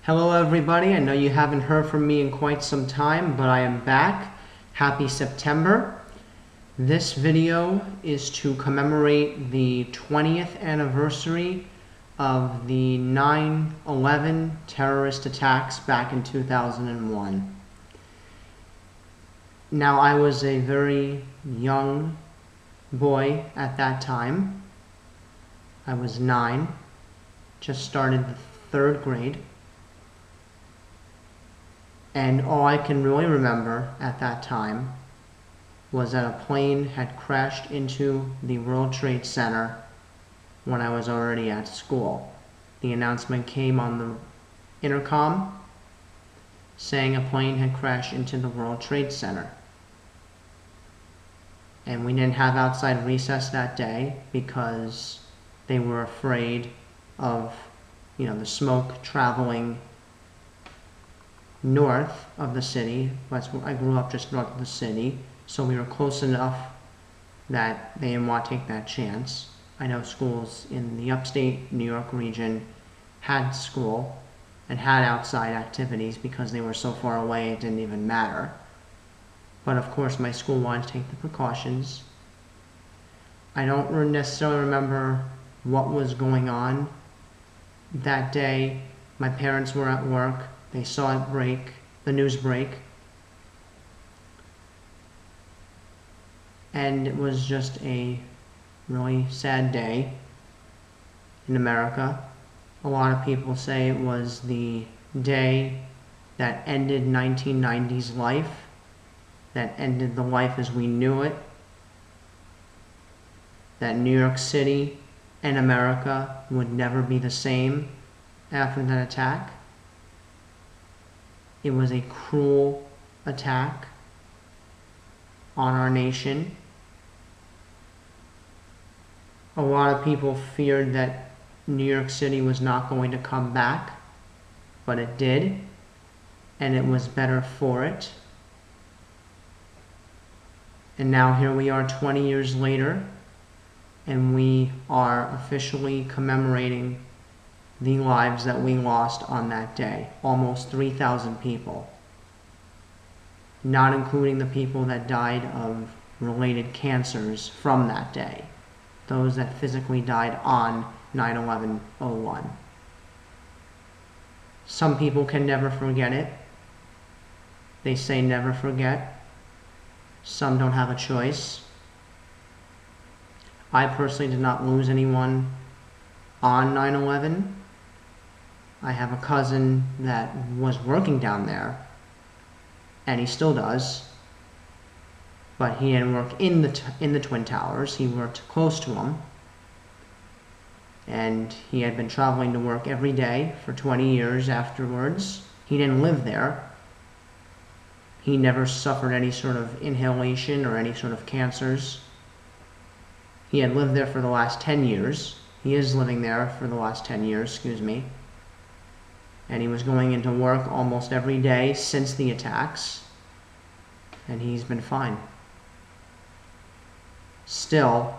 Hello everybody, I know you haven't heard from me in quite some time, but I am back. Happy September. This video is to commemorate the 20th anniversary of the 9/11 terrorist attacks back in 2001. Now, I was a very young boy at that time. I was 9, just started the 3rd grade. And all I can really remember at that time was that a plane had crashed into the World Trade Center when I was already at school. The announcement came on the intercom saying a plane had crashed into the World Trade Center. And we didn't have outside recess that day because they were afraid of, the smoke traveling north of the city. I grew up just north of the city, so we were close enough that they didn't want to take that chance. I know schools in the upstate New York region had school and had outside activities because they were so far away it didn't even matter. But of course my school wanted to take the precautions. I don't necessarily remember what was going on that day. My parents were at work. They saw it break, the news break, and it was just a really sad day in America. A lot of people say it was the day that ended 1990s life, that ended the life as we knew it, that New York City and America would never be the same after that attack. It was a cruel attack on our nation. A lot of people feared that New York City was not going to come back, but it did, and it was better for it. And now here we are 20 years later, and we are officially commemorating the lives that we lost on that day. Almost 3,000 people. Not including the people that died of related cancers from that day. Those that physically died on 9/11/01. Some people can never forget it. They say never forget. Some don't have a choice. I personally did not lose anyone on 9/11. I have a cousin that was working down there, and he still does, but he didn't work in the Twin Towers. He worked close to them, and he had been traveling to work every day for 20 years afterwards. He didn't live there. He never suffered any sort of inhalation or any sort of cancers. He had lived there for the last 10 years. He is living there for the last 10 years, and he was going into work almost every day since the attacks, and he's been fine. Still,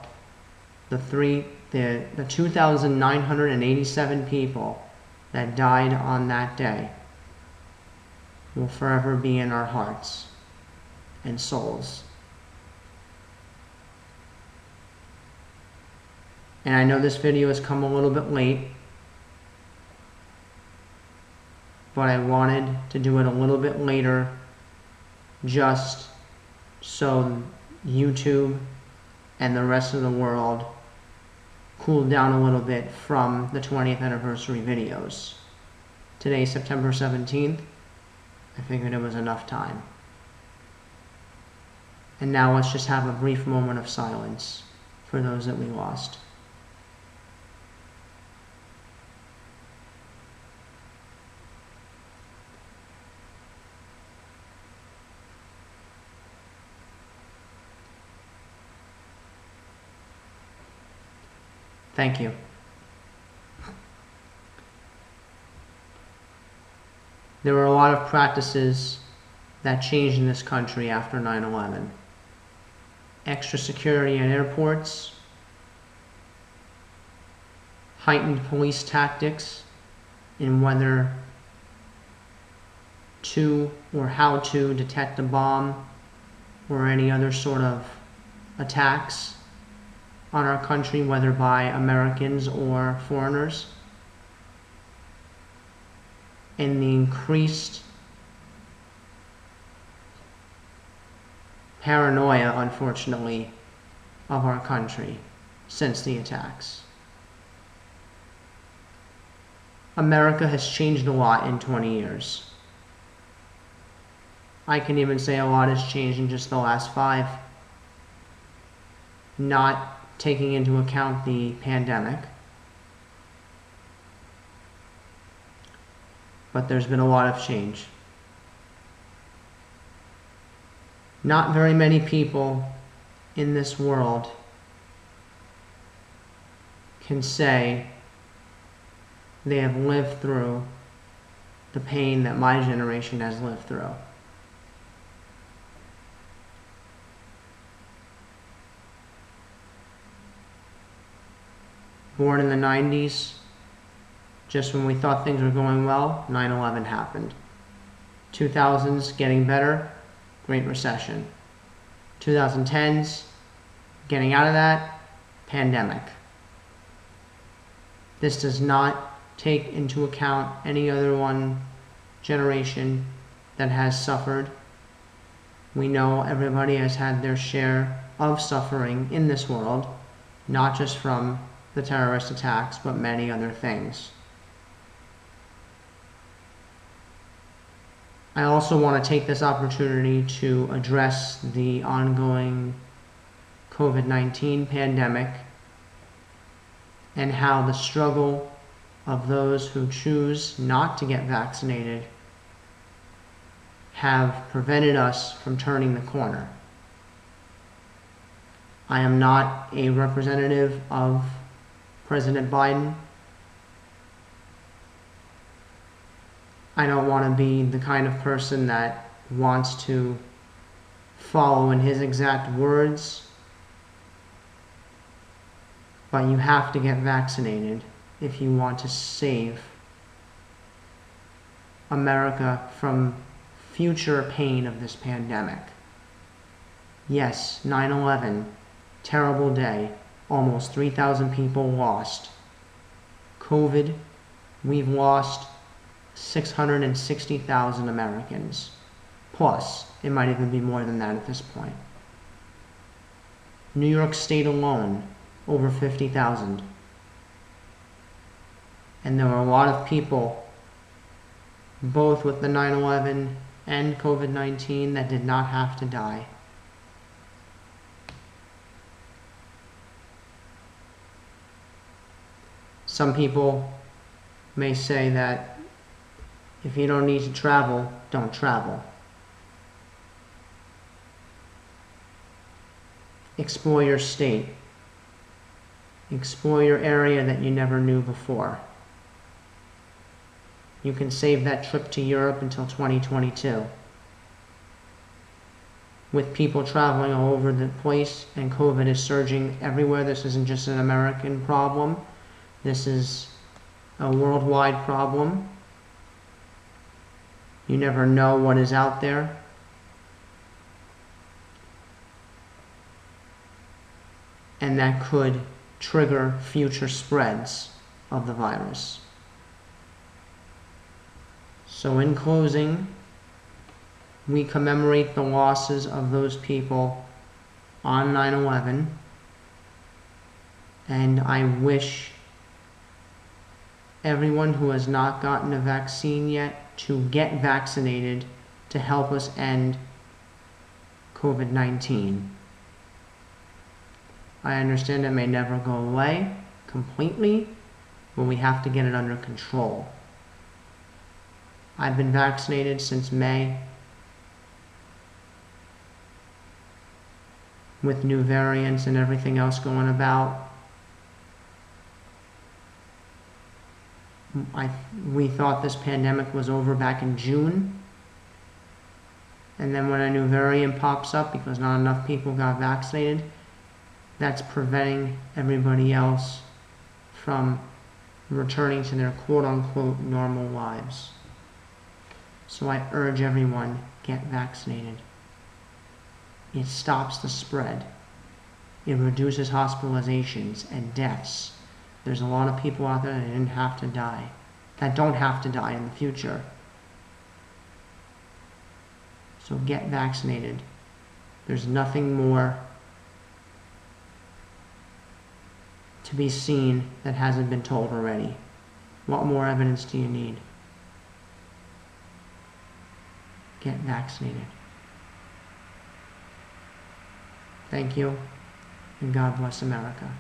the 2,987 people that died on that day will forever be in our hearts and souls. And I know this video has come a little bit late, but I wanted to do it a little bit later just so YouTube and the rest of the world cooled down a little bit from the 20th anniversary videos. Today, September 17th, I figured it was enough time. And now let's just have a brief moment of silence for those that we lost. Thank you. There were a lot of practices that changed in this country after 9/11. Extra security at airports, heightened police tactics in whether to or how to detect a bomb or any other sort of attacks on our country, whether by Americans or foreigners. And the increased paranoia, unfortunately, of our country since the attacks. America has changed a lot in 20 years. I can even say a lot has changed in just the last 5, not taking into account the pandemic. But there's been a lot of change. Not very many people in this world can say they have lived through the pain that my generation has lived through. Born in the 90s, just when we thought things were going well, 9/11 happened. 2000s, getting better, Great Recession. 2010s, getting out of that, pandemic. This does not take into account any other one generation that has suffered. We know everybody has had their share of suffering in this world, not just from the terrorist attacks, but many other things. I also want to take this opportunity to address the ongoing COVID-19 pandemic and how the struggle of those who choose not to get vaccinated have prevented us from turning the corner. I am not a representative of President Biden. I don't want to be the kind of person that wants to follow in his exact words, but you have to get vaccinated if you want to save America from future pain of this pandemic. Yes, 9/11, terrible day, almost 3,000 people lost. COVID, we've lost 660,000 Americans. Plus, it might even be more than that at this point. New York State alone, over 50,000. And there were a lot of people, both with the 9/11 and COVID-19, that did not have to die. Some people may say that if you don't need to travel, don't travel. Explore your state. Explore your area that you never knew before. You can save that trip to Europe until 2022. With people traveling all over the place and COVID is surging everywhere, this isn't just an American problem. This is a worldwide problem. You never know what is out there. And that could trigger future spreads of the virus. So in closing, we commemorate the losses of those people on 9/11, and I wish everyone who has not gotten a vaccine yet to get vaccinated to help us end COVID-19. I understand it may never go away completely, but we have to get it under control. I've been vaccinated since May with new variants and everything else going about. We thought this pandemic was over back in June. And then when a new variant pops up because not enough people got vaccinated, that's preventing everybody else from returning to their quote-unquote normal lives. So I urge everyone, get vaccinated. It stops the spread. It reduces hospitalizations and deaths. There's a lot of people out there that didn't have to die, that don't have to die in the future. So get vaccinated. There's nothing more to be seen that hasn't been told already. What more evidence do you need? Get vaccinated. Thank you, and God bless America.